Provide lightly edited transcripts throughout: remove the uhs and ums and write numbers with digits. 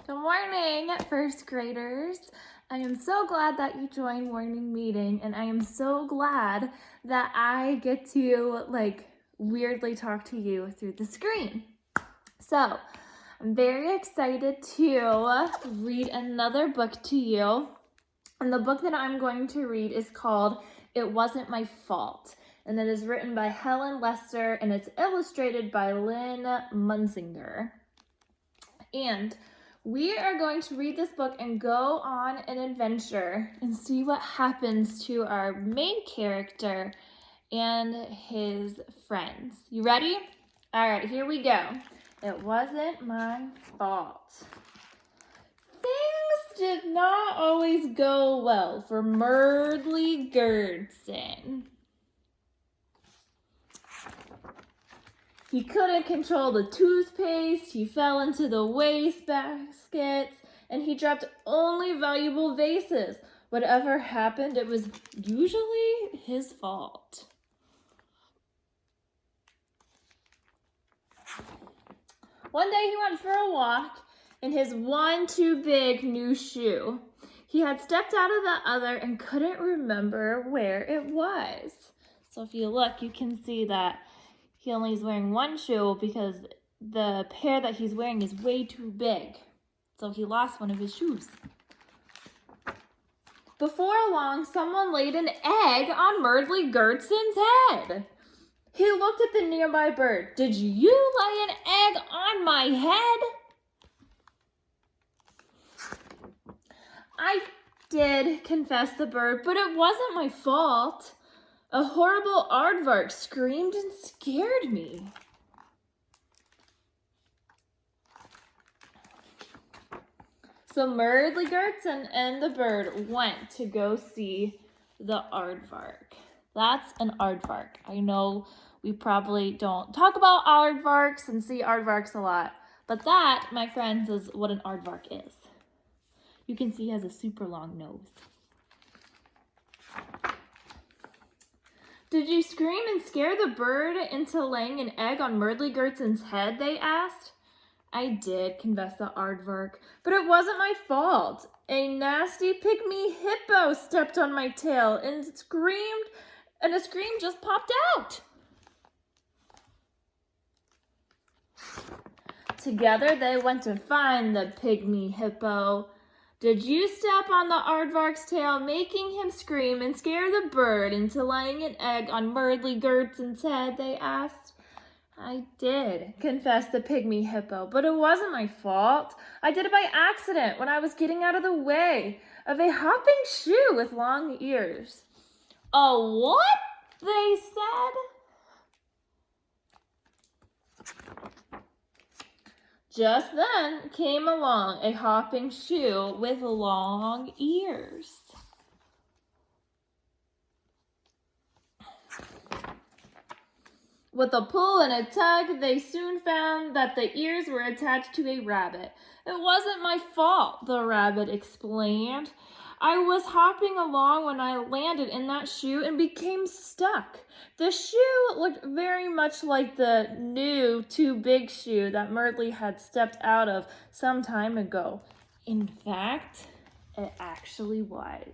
Good morning, first graders. I am so glad that you joined morning meeting, and I am so glad that I get to weirdly talk to you through the screen. So I'm very excited to read another book to you. And the book that I'm going to read is called It Wasn't My Fault. And it is written by Helen Lester, and it's illustrated by Lynn Munzinger. And we are going to read this book and go on an adventure and see what happens to our main character and his friends. You ready? All right, here we go. It wasn't my fault. Things did not always go well for Merdley Gerdson. He couldn't control the toothpaste, he fell into the wastebaskets, and he dropped only valuable vases. Whatever happened, it was usually his fault. One day he went for a walk in his one too big new shoe. He had stepped out of the other and couldn't remember where it was. So if you look, you can see that he only is wearing one shoe because the pair that he's wearing is way too big. So he lost one of his shoes. Before long, someone laid an egg on Merdley Gerdson's head. He looked at the nearby bird. Did you lay an egg on my head? I did, confessed the bird, but it wasn't my fault. A horrible aardvark screamed and scared me. So Merdley Gerdson and the bird went to go see the aardvark. That's an aardvark. I know we probably don't talk about aardvarks and see aardvarks a lot, but that, my friends, is what an aardvark is. You can see he has a super long nose. Did you scream and scare the bird into laying an egg on Merdley Gerdson's head, they asked. I did, confessed the aardvark, but it wasn't my fault. A nasty pygmy hippo stepped on my tail and screamed, and a scream just popped out. Together they went to find the pygmy hippo. Did you step on the aardvark's tail, making him scream and scare the bird into laying an egg on Merdley Gerdson's head, they asked. I did, confessed the pygmy hippo, but it wasn't my fault. I did it by accident when I was getting out of the way of a hopping shoe with long ears. Oh, what? They said. Just then came along a hopping shoe with long ears. With a pull and a tug, they soon found that the ears were attached to a rabbit. It wasn't my fault, the rabbit explained. I was hopping along when I landed in that shoe and became stuck. The shoe looked very much like the new too big shoe that Merdley had stepped out of some time ago. In fact, it actually was.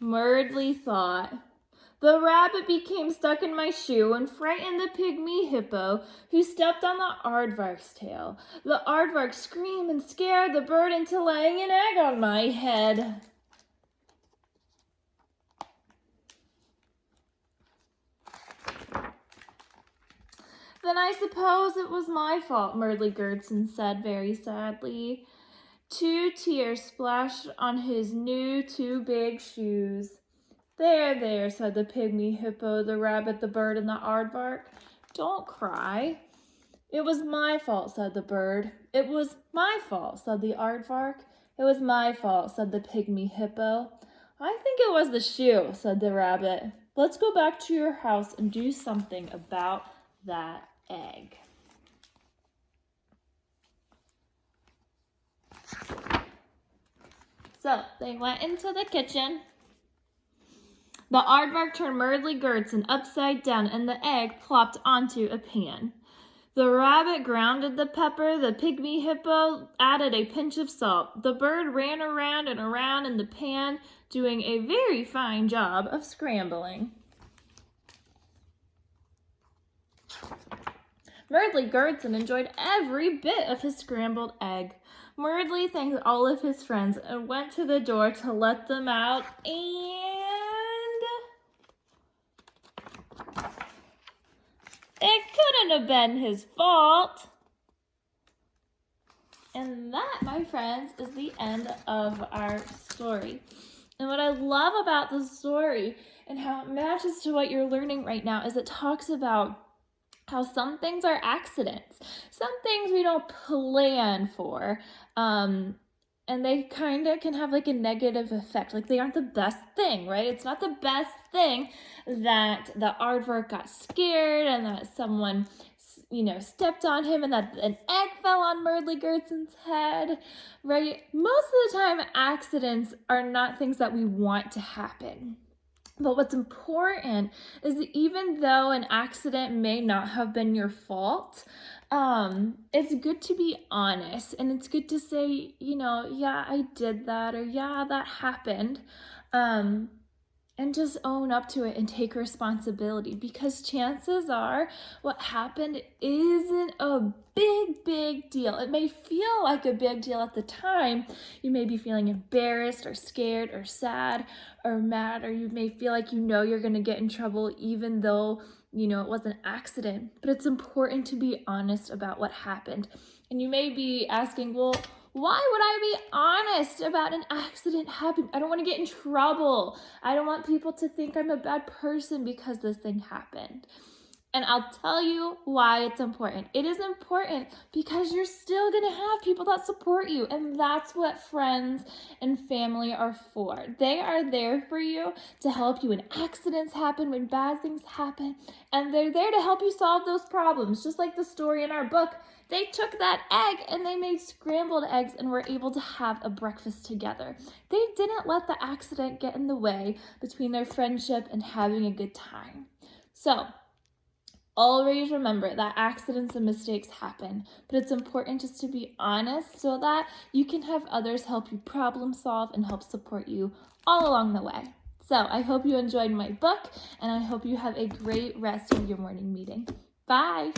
Merdley thought. The rabbit became stuck in my shoe and frightened the pygmy hippo, who stepped on the aardvark's tail. The aardvark screamed and scared the bird into laying an egg on my head. Then I suppose it was my fault, Merdley Gerdson said very sadly. 2 tears splashed on his new too big shoes. There, there, said the pygmy hippo, the rabbit, the bird, and the aardvark. Don't cry. It was my fault, said the bird. It was my fault, said the aardvark. It was my fault, said the pygmy hippo. I think it was the shoe, said the rabbit. Let's go back to your house and do something about that egg. So they went into the kitchen. The aardvark turned Merdly Gertzen upside down, and the egg plopped onto a pan. The rabbit grounded the pepper, the pygmy hippo added a pinch of salt. The bird ran around and around in the pan, doing a very fine job of scrambling. Merdly Gertzen enjoyed every bit of his scrambled egg. Merdly thanked all of his friends and went to the door to let them out, and it couldn't have been his fault. And that, my friends, is the end of our story. And what I love about the story and how it matches to what you're learning right now is it talks about how some things are accidents. Some things we don't plan for. And they kind of can have like a negative effect. Like they aren't the best thing, right? It's not the best thing that the aardvark got scared and that someone, stepped on him and that an egg fell on Merdly Gertzen's head, right? Most of the time, accidents are not things that we want to happen. But what's important is that even though an accident may not have been your fault, it's good to be honest, and it's good to say, yeah, I did that, or yeah, that happened, and just own up to it and take responsibility, because chances are what happened isn't a big deal. It may feel like a big deal at the time. You may be feeling embarrassed or scared or sad or mad, or you may feel like you're going to get in trouble even though it was an accident. But it's important to be honest about what happened. And you may be asking, well, why would I be honest about an accident happening? I don't want to get in trouble. I don't want people to think I'm a bad person because this thing happened. And I'll tell you why it's important. It is important because you're still going to have people that support you. And that's what friends and family are for. They are there for you to help you when accidents happen, when bad things happen. And they're there to help you solve those problems. Just like the story in our book, they took that egg and they made scrambled eggs and were able to have a breakfast together. They didn't let the accident get in the way between their friendship and having a good time. So, always remember that accidents and mistakes happen, but it's important just to be honest so that you can have others help you problem solve and help support you all along the way. So I hope you enjoyed my book, and I hope you have a great rest of your morning meeting. Bye!